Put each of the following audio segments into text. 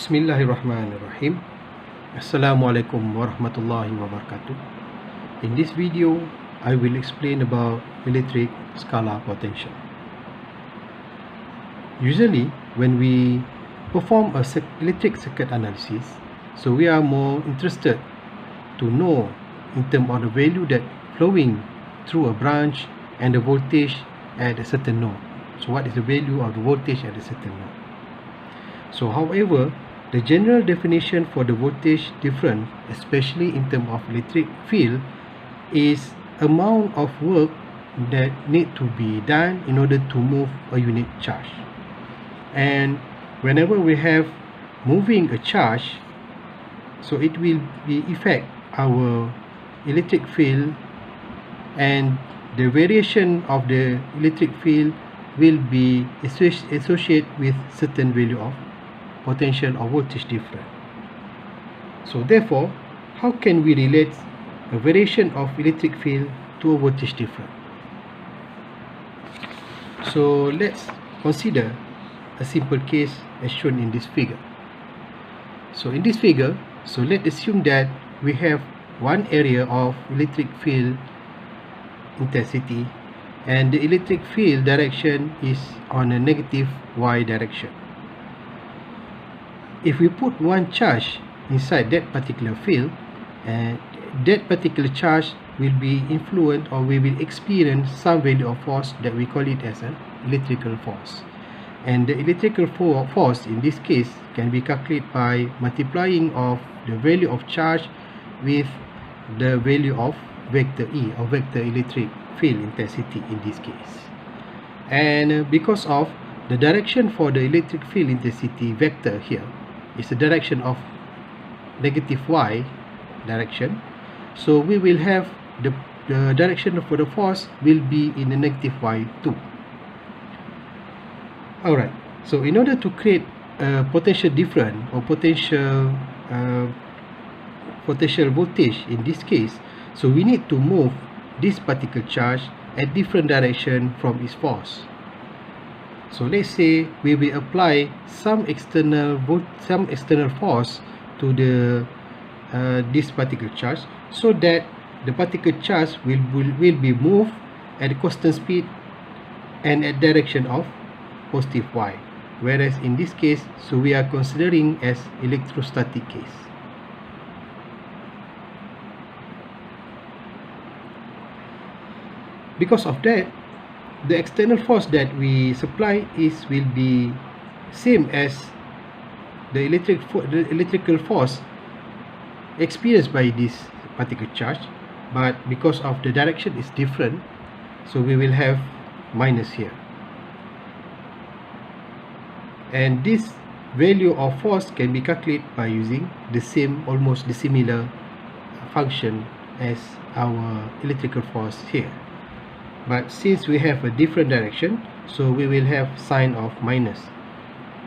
Bismillahirrahmanirrahim. Assalamualaikum warahmatullahi wabarakatuh. In this video, I will explain about electric scalar potential. Usually, when we perform a electric circuit analysis, so we are more interested to know in terms of the value that flowing through a branch and the voltage at a certain node. So what is the value of the voltage at a certain node? So however, the general definition for the voltage difference, especially in terms of electric field, is amount of work that need to be done in order to move a unit charge. And whenever we have moving a charge, so it will be affect our electric field, and the variation of the electric field will be associated with certain value of potential or voltage difference. So therefore, how can we relate a variation of electric field to a voltage difference? So let's consider a simple case as shown in this figure. So in this figure, so let's assume that we have one area of electric field intensity, and the electric field direction is on a negative y direction. If we put one charge inside that particular field, and that particular charge will be influenced, or we will experience some value of force that we call it as an electrical force. And the electrical force in this case can be calculated by multiplying of the value of charge with the value of vector E, or vector electric field intensity in this case. And because of the direction for the electric field intensity vector here is the direction of negative y direction, so we will have the direction for the force will be in the negative y2. Alright, so in order to create a potential difference or potential voltage in this case, so we need to move this particular charge at different direction from its force. So let's say we will apply some external force to the this particular charge, so that the particular charge will be moved at a constant speed and at direction of positive y. Whereas in this case, so we are considering as electrostatic case. Because of that, the external force that we supply will be same as the electrical force experienced by this particular charge, but because of the direction is different, so we will have minus here. And this value of force can be calculated by using the same, almost the similar function as our electrical force here. But since we have a different direction, so we will have sign of minus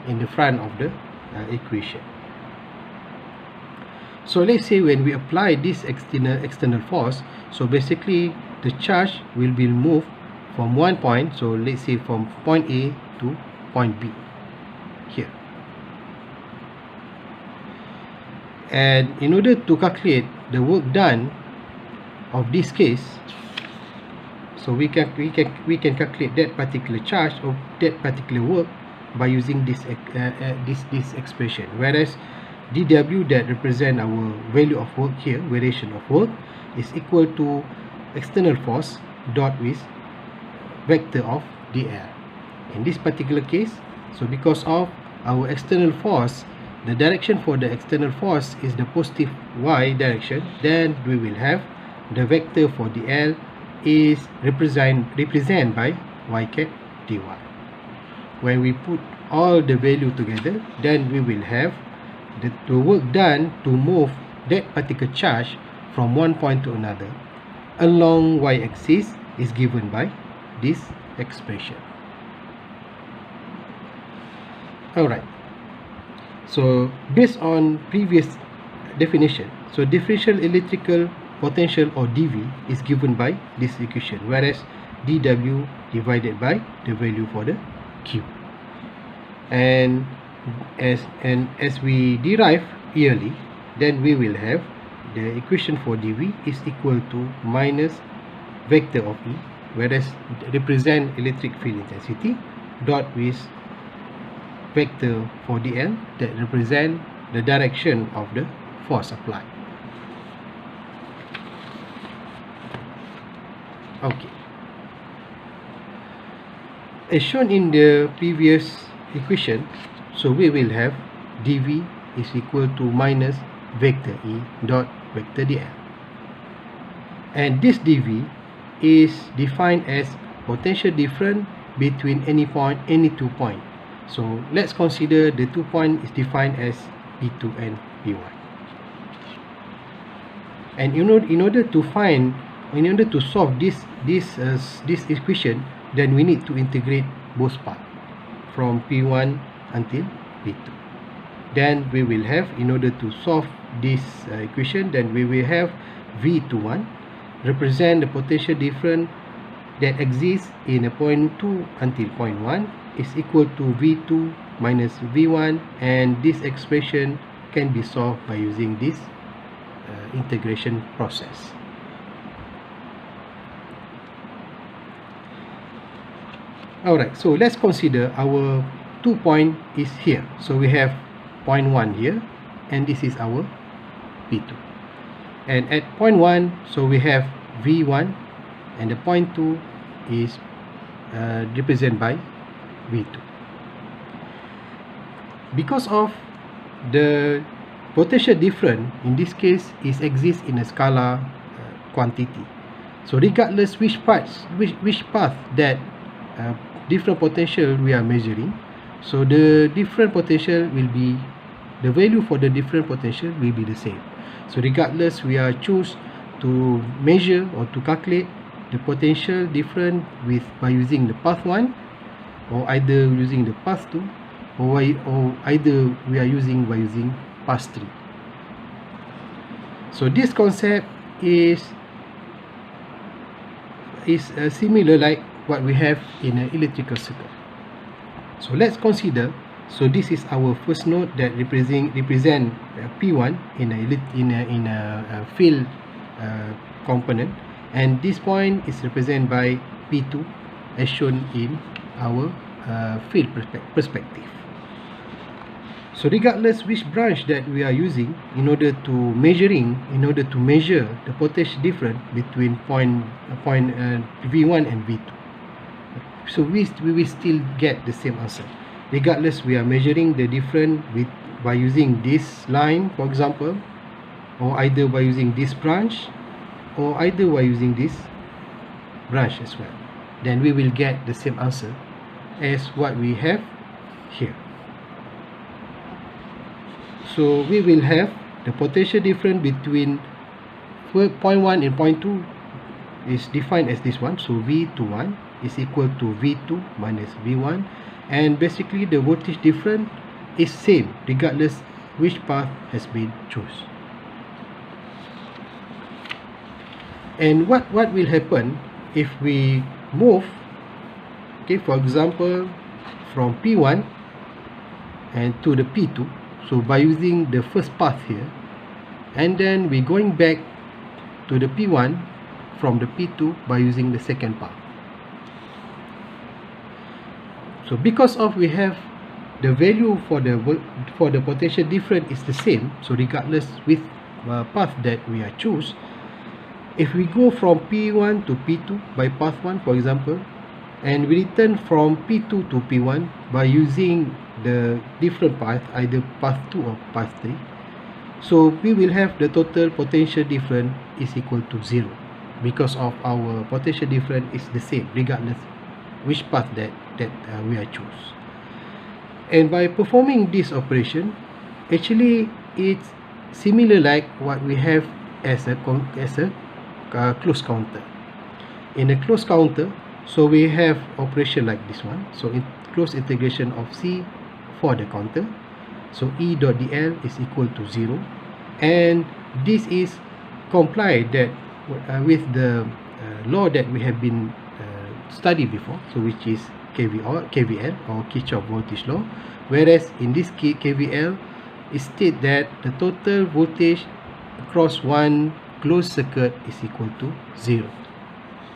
in the front of the equation. So let's say when we apply this external force, so basically the charge will be moved from one point, so let's say from point A to point B here. And in order to calculate the work done of this case, so we can calculate that particular charge or that particular work by using this expression. Whereas dW that represent our value of work here, variation of work, is equal to external force dot with vector of dl. In this particular case, so because of our external force, the direction for the external force is the positive y direction, then we will have the vector for dl is represent by y cap dy. When we put all the value together, then we will have the work done to move that particular charge from one point to another along y-axis is given by this expression. Alright, so based on previous definition, so differential electrical potential, or dV, is given by this equation, whereas dW divided by the value for the Q. And as we derive yearly, then we will have the equation for dV is equal to minus vector of E, whereas represent electric field intensity, dot with vector for dl that represent the direction of the force applied. Okay. As shown in the previous equation, so we will have dV is equal to minus vector E dot vector dl. And this dV is defined as potential difference between any two points. So let's consider the 2 points is defined as P2 and P1. And in order to solve this equation, then we need to integrate both parts from P1 until P2. Then we will have, in order to solve this equation, then we will have V21 represent the potential difference that exists in a point 2 until point 1 is equal to V2 minus V1, and this expression can be solved by using this integration process. Alright, so let's consider our 2 point is here. So we have point 1 here, and this is our P2. And at point 1, so we have V1, and the point 2 is represented by V2. Because of the potential difference in this case is exists in a scalar quantity. So regardless which path that different potential we are measuring, so the different potential will be, the value for the different potential will be the same. So regardless we are choose to measure or to calculate the potential difference by using the path 1, or either using the path 2, or either we are using by using path 3. So this concept is similar like what we have in an electrical circuit. So let's consider, so this is our first node that represent P1 in a field component, and this point is represented by P2 as shown in our field perspective. So regardless which branch that we are using in order to measure the potential difference between point V1 and V2, so we will still get the same answer, regardless we are measuring the difference by using this line, for example, or either by using this branch, or either by using this branch as well. Then we will get the same answer as what we have here. So we will have the potential difference between point 1 and point 2 is defined as this one. So V21 is equal to V2 minus V1, and basically the voltage difference is same regardless which path has been chosen. And what will happen if we move, okay, for example, from P1 and to the P2, so by using the first path here, and then we going back to the P1 from the P2 by using the second path. So because of we have the value for the potential difference is the same, so regardless with path that we are choose, if we go from P1 to P2 by path 1, for example, and we return from P2 to P1 by using the different path, either path 2 or path 3, so we will have the total potential difference is equal to 0, because of our potential difference is the same regardless which path that we are choose. And by performing this operation, actually it's similar like what we have as a closed counter. In a closed counter, so we have operation like this one. So in closed integration of C for the counter, so E dot dl is equal to 0, and this is complied that with the law that we have been studied before, so which is KVL or Kirchhoff voltage law, whereas in this KVL it states that the total voltage across one closed circuit is equal to 0.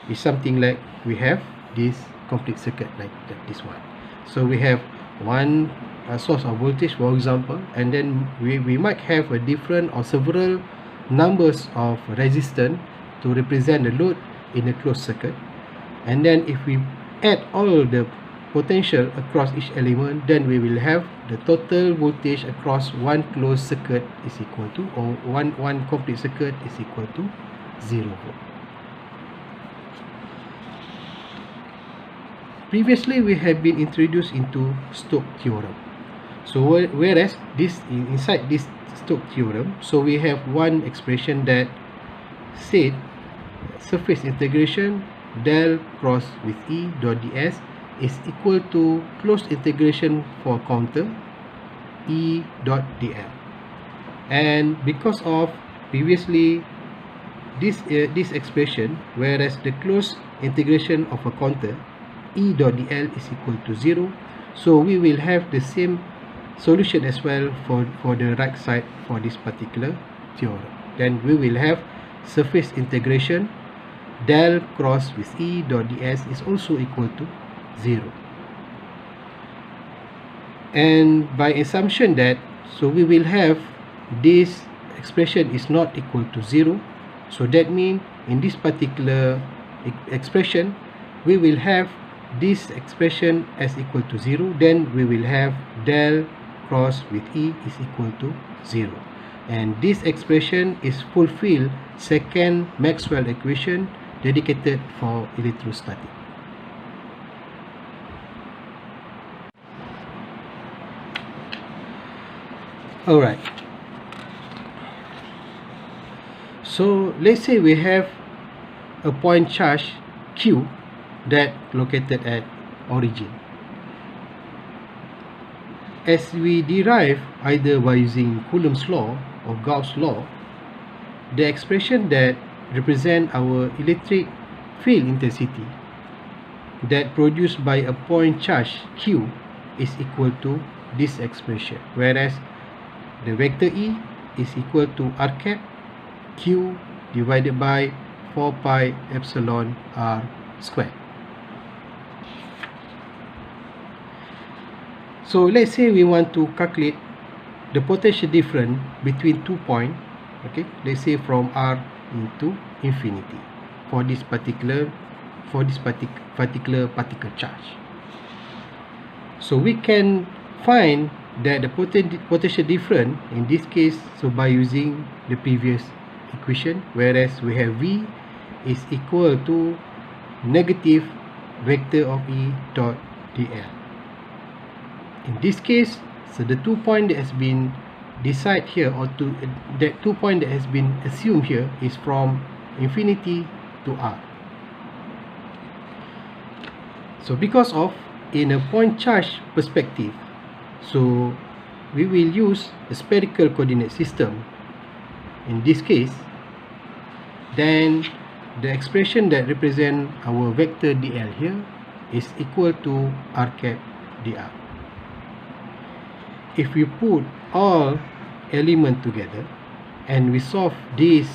It's something like we have this complete circuit like this one. So we have one source of voltage, for example, and then we might have a different or several numbers of resistance to represent the load in a closed circuit. And then if we add all the potential across each element, then we will have the total voltage across one closed circuit is equal to, or one complete circuit is equal to 0 volt. Previously, we have been introduced into Stokes theorem. So whereas inside this Stokes theorem, so we have one expression that said surface integration del cross with E dot ds is equal to closed integration for counter E dot dl. And because of previously this expression, whereas the closed integration of a counter E dot dl is equal to 0, so we will have the same solution as well for the right side for this particular theorem. Then we will have surface integration del cross with E dot ds is also equal to 0. And by assumption that, so we will have this expression is not equal to 0, so that means in this particular expression we will have this expression as equal to 0, then we will have del cross with E is equal to 0. And this expression is fulfill second Maxwell equation dedicated for electrostatic. Alright, so let's say we have a point charge Q that located at origin. As we derive either by using Coulomb's law or Gauss law, the expression that represent our electric field intensity that produced by a point charge Q is equal to this expression, whereas the vector E is equal to r cap Q divided by 4 pi epsilon r squared. So let's say we want to calculate the potential difference between 2 points, okay, let's say from r into infinity for this particular particle charge. So we can find that the potential difference in this case, so by using the previous equation, whereas we have V is equal to negative vector of E dot dl. In this case, so the 2 point that has been decided here, or that 2 point that has been assumed here, is from infinity to r. So because of in a point charge perspective, so we will use a spherical coordinate system in this case, then the expression that represent our vector dl here is equal to r cap dr. If we put all elements together and we solve this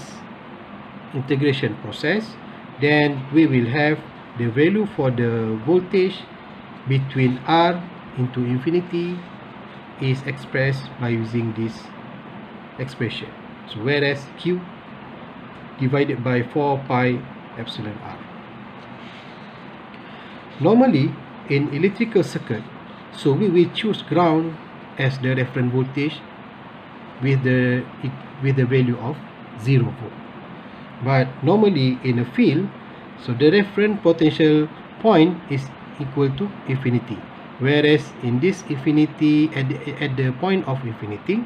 integration process, then we will have the value for the voltage between r into infinity is expressed by using this expression. So whereas Q divided by 4 pi epsilon r. Normally in electrical circuit, so we will choose ground as the reference voltage with the value of 0 volt. But normally in a field, so the reference potential point is equal to infinity, whereas in this infinity, at the point of infinity,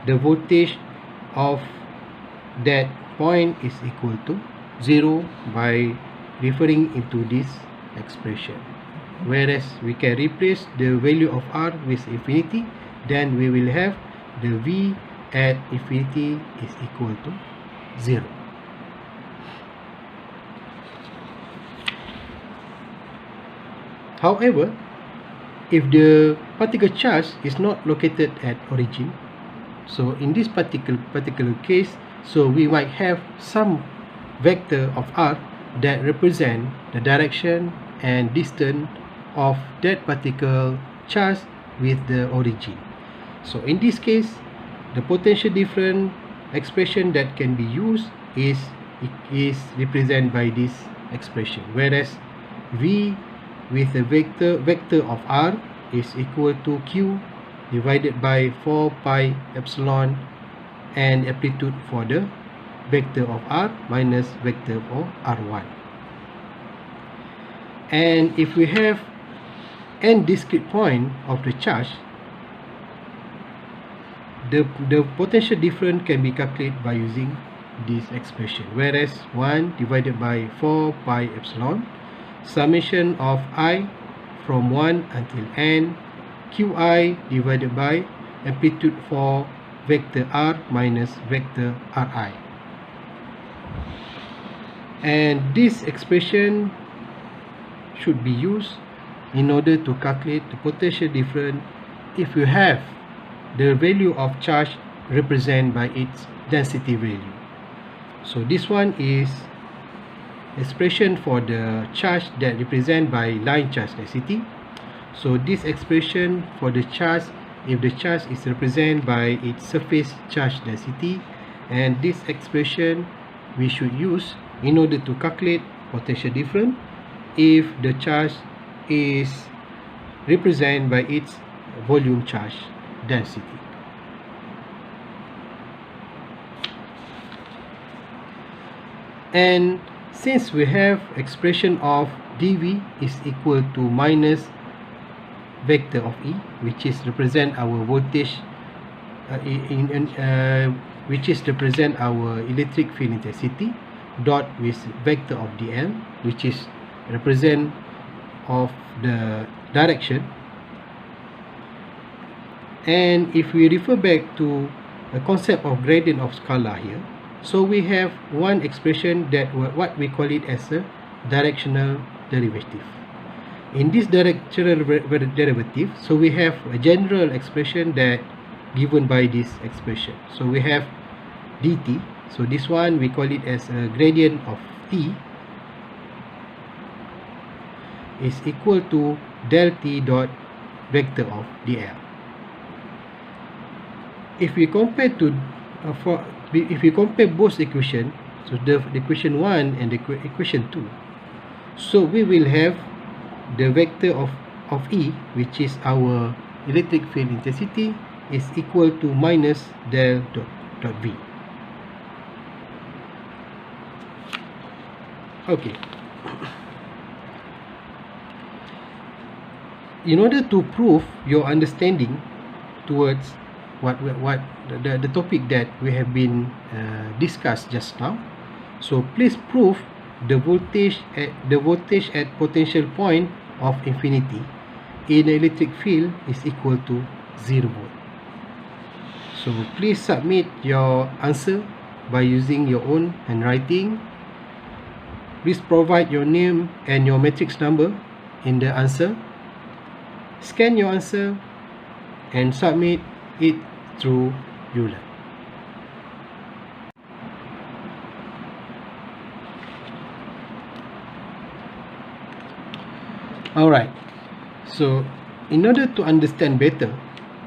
the voltage of that point is equal to 0 by referring into this expression. Whereas we can replace the value of r with infinity, then we will have the V at infinity is equal to 0. However, if the particle charge is not located at origin, so in this particular case, so we might have some vector of r that represent the direction and distance of that particular charge with the origin. So in this case, the potential difference expression that can be used is represented by this expression, whereas v with a vector of r is equal to q divided by 4 pi epsilon and amplitude for the vector of r minus vector of r1. And if we have n discrete point of the charge, the potential difference can be calculated by using this expression, whereas 1 divided by 4 pi epsilon summation of I from 1 until n qi divided by amplitude for vector r minus vector ri. And this expression should be used in order to calculate the potential difference if you have the value of charge represented by its density value. So this one is expression for the charge that represented by line charge density. So this expression for the charge, if the charge is represented by its surface charge density, and this expression we should use in order to calculate potential difference if the charge is represented by its volume charge density. And since we have expression of dv is equal to minus vector of E, which is represent our voltage which is represent our electric field intensity, dot with vector of dl, which is represent of the direction. And if we refer back to the concept of gradient of scalar here, so we have one expression that what we call it as a directional derivative. In this directional derivative, so we have a general expression that given by this expression. So we have dt, so this one we call it as a gradient of t is equal to del t dot vector of dl. If we compare to if we compare both equation, so the equation 1 and the equation 2, so we will have the vector of E, which is our electric field intensity, is equal to minus del dot V. Okay. In order to prove your understanding towards the topic that we have been discussed just now, so please prove the voltage at potential point of infinity in the electric field is equal to 0 volt. So please submit your answer by using your own handwriting. Please provide your name and your matrix number in the answer. Scan your answer and submit it through ULEarn. Alright, so in order to understand better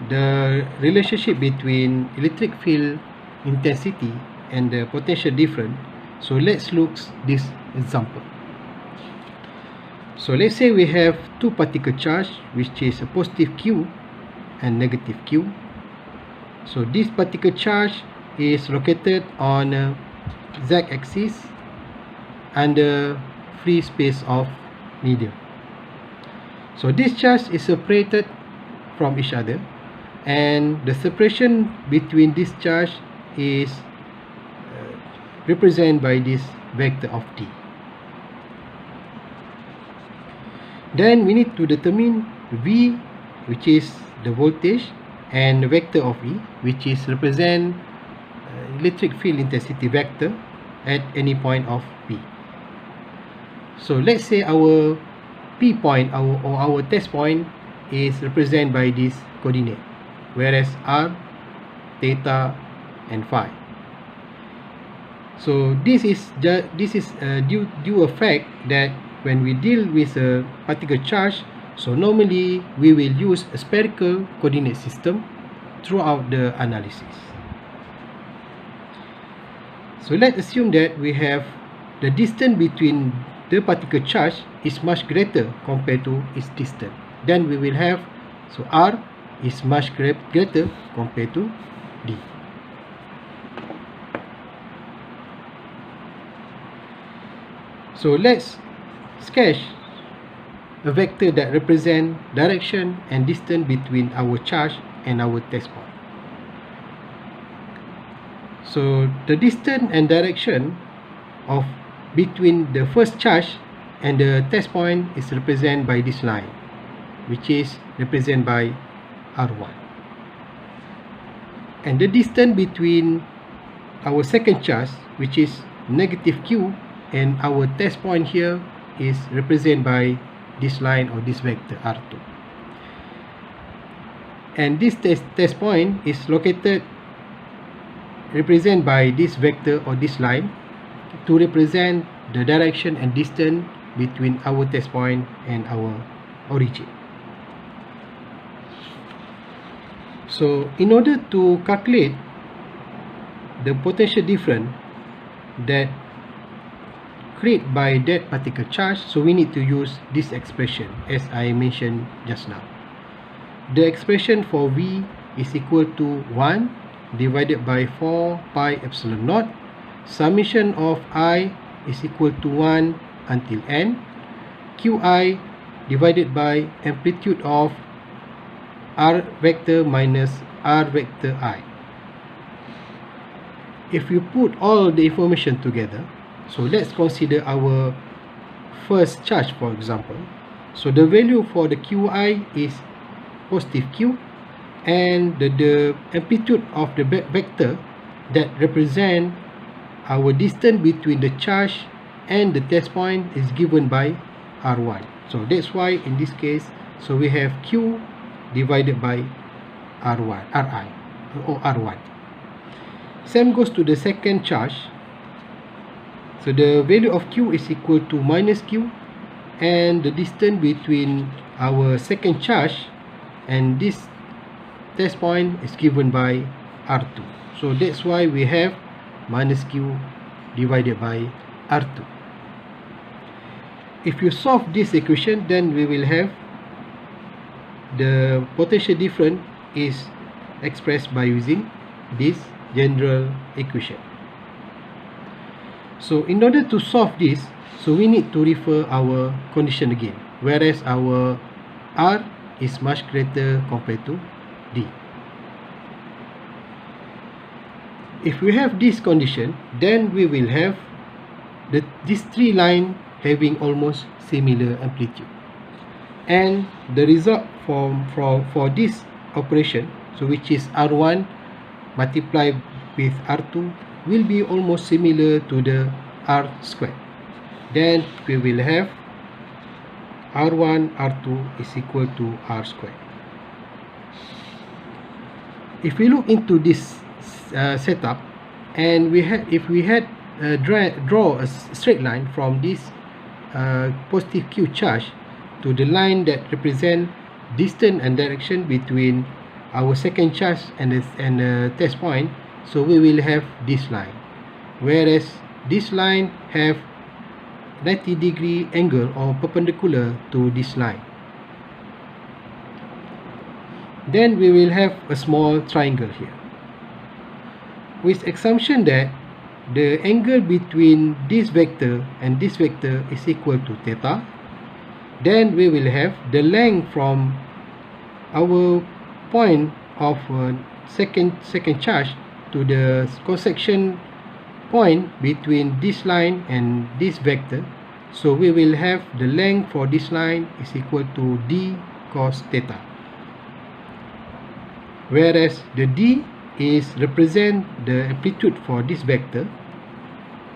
the relationship between electric field intensity and the potential difference, so let's look this example. So let's say we have two particle charge, which is a positive Q and negative Q. So this particle charge is located on z-axis under free space of medium. So this charge is separated from each other, and the separation between this charge is represented by this vector of t. Then we need to determine V, which is the voltage, and the vector of E, which is represent electric field intensity vector at any point of P. So let's say our P point or our test point is represented by this coordinate, whereas r, theta, and phi. So this is due a fact that when we deal with a particle charge, so normally we will use a spherical coordinate system throughout the analysis. So let's assume that we have the distance between the particle charge is much greater compared to its distance. Then we will have, so r is much greater compared to d. So let's sketch a vector that represents direction and distance between our charge and our test point. So the distance and direction of between the first charge and the test point is represented by this line, which is represented by r1. And the distance between our second charge, which is negative q, and our test point here is represented by this line or this vector r2. And this test point is represented by this vector or this line to represent the direction and distance between our test point and our origin. So in order to calculate the potential difference that created by that particular charge, so we need to use this expression as I mentioned just now. The expression for V is equal to 1 divided by 4 pi epsilon naught, summation of I is equal to 1 until n, Qi divided by amplitude of r vector minus r vector I. If you put all the information together, so let's consider our first charge, for example. So the value for the Qi is positive q, and the amplitude of the vector that represent our distance between the charge and the test point is given by r1. So that's why in this case, so we have q divided by ri or r1. Same goes to the second charge. So the value of q is equal to minus q, and the distance between our second charge and this test point is given by r2. So that's why we have minus q divided by r2. If you solve this equation, then we will have the potential difference is expressed by using this general equation. So in order to solve this, so we need to refer our condition again, whereas our r is much greater compared to d. If we have this condition, then we will have these three lines having almost similar amplitude, and the result for this operation, so which is r1 multiplied with r2, will be almost similar to the r squared. Then we will have r1 r2 is equal to r squared. If we look into this setup, and if we had draw a straight line from this positive q charge to the line that represent distance and direction between our second charge and the test point, so we will have this line, whereas this line have 90-degree angle or perpendicular to this line. Then we will have a small triangle here, with assumption that the angle between this vector and this vector is equal to theta. Then we will have the length from our point of second charge to the cross-section point between this line and this vector. So we will have the length for this line is equal to d cos theta, whereas the d is represent the amplitude for this vector,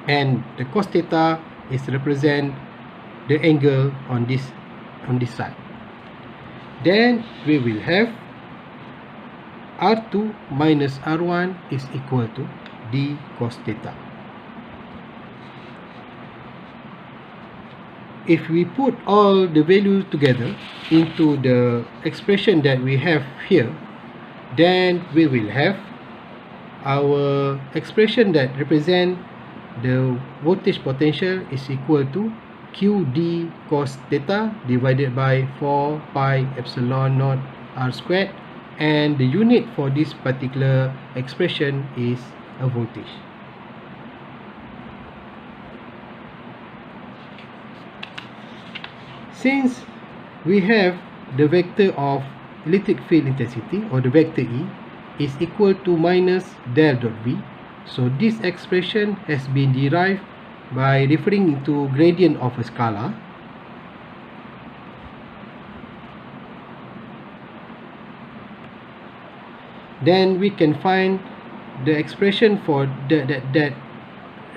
and the cos theta is represent the angle on this on this side. Then we will have R2 minus R1 is equal to d cos theta. If we put all the values together into the expression that we have here, then we will have our expression that represent the voltage potential is equal to Qd cos theta divided by 4 pi epsilon naught r squared, and the unit for this particular expression is a voltage. Since we have the vector of electric field intensity, or the vector E, is equal to minus del dot V, so this expression has been derived by referring to gradient of a scalar. Then we can find the expression for that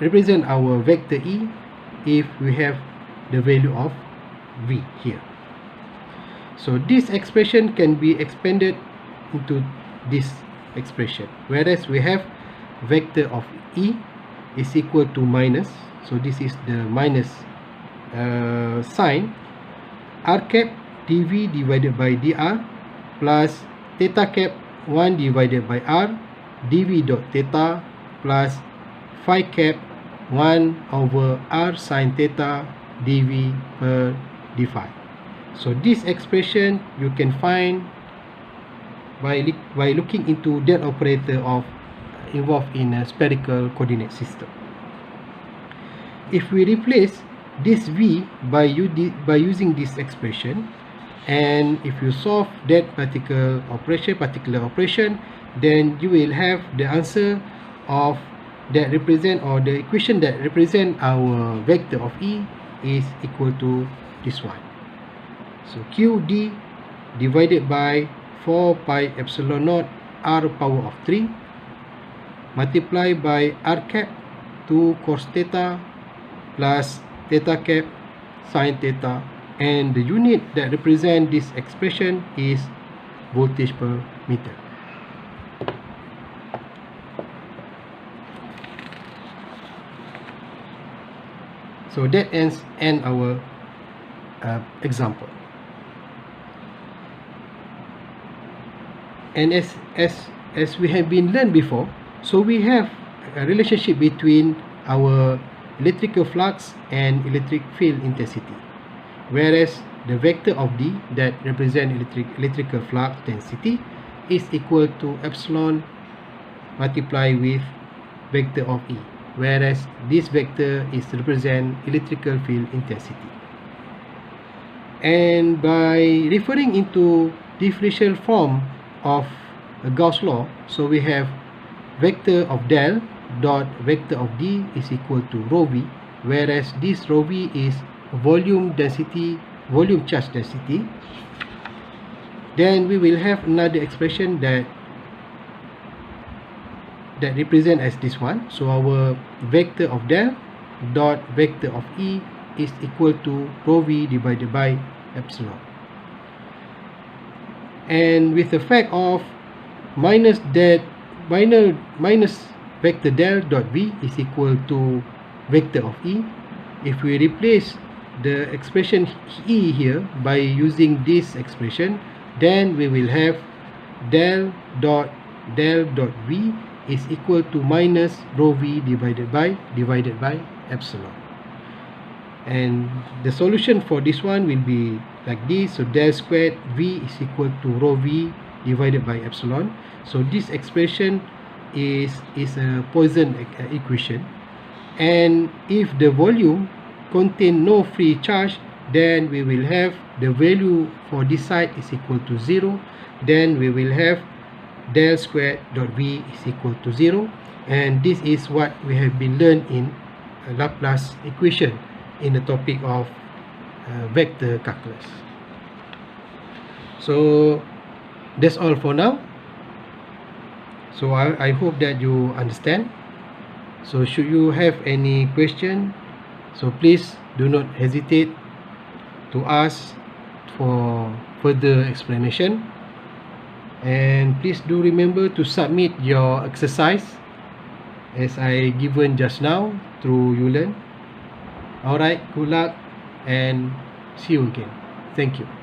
represent our vector E if we have the value of V here. So this expression can be expanded into this expression, whereas we have vector of E is equal to minus, so this is the minus sign, r cap dv divided by dr plus theta cap 1 divided by r dv dot theta plus phi cap 1 over r sin theta dv per d phi. So this expression you can find by looking into that operator of involved in a spherical coordinate system. If we replace this v by using this expression, and if you solve that particular operation, then you will have the answer of that represent, or the equation that represent our vector of E is equal to this one. So Qd divided by 4 pi epsilon naught r power of 3 multiplied by r cap 2 cos theta plus theta cap sin theta, and the unit that represent this expression is voltage per meter. So that ends our example. And as we have been learned before, so we have a relationship between our electrical flux and electric field intensity, whereas the vector of D that represent electrical flux density is equal to epsilon multiplied with vector of E, whereas this vector is represent electrical field intensity. And by referring into differential form of a Gauss law, so we have vector of del dot vector of D is equal to rho v, whereas this rho v is volume charge density. Then we will have another expression that represent as this one. So our vector of del dot vector of E is equal to rho v divided by epsilon. And with the fact of minus vector del dot v is equal to vector of E, if we replace the expression E here by using this expression, then we will have del dot v is equal to minus rho v divided by epsilon. And the solution for this one will be like this. So del squared v is equal to rho v divided by epsilon. So this expression is a Poisson equation, and if the volume contain no free charge, then we will have the value for this side is equal to 0. Then we will have del squared dot v is equal to 0, and this is what we have been learned in Laplace equation in the topic of vector calculus. So that's all for now. So I hope that you understand. So should you have any question, so please do not hesitate to ask for further explanation. And please do remember to submit your exercise as I given just now through Ulearn. Alright, good luck and see you again. Thank you.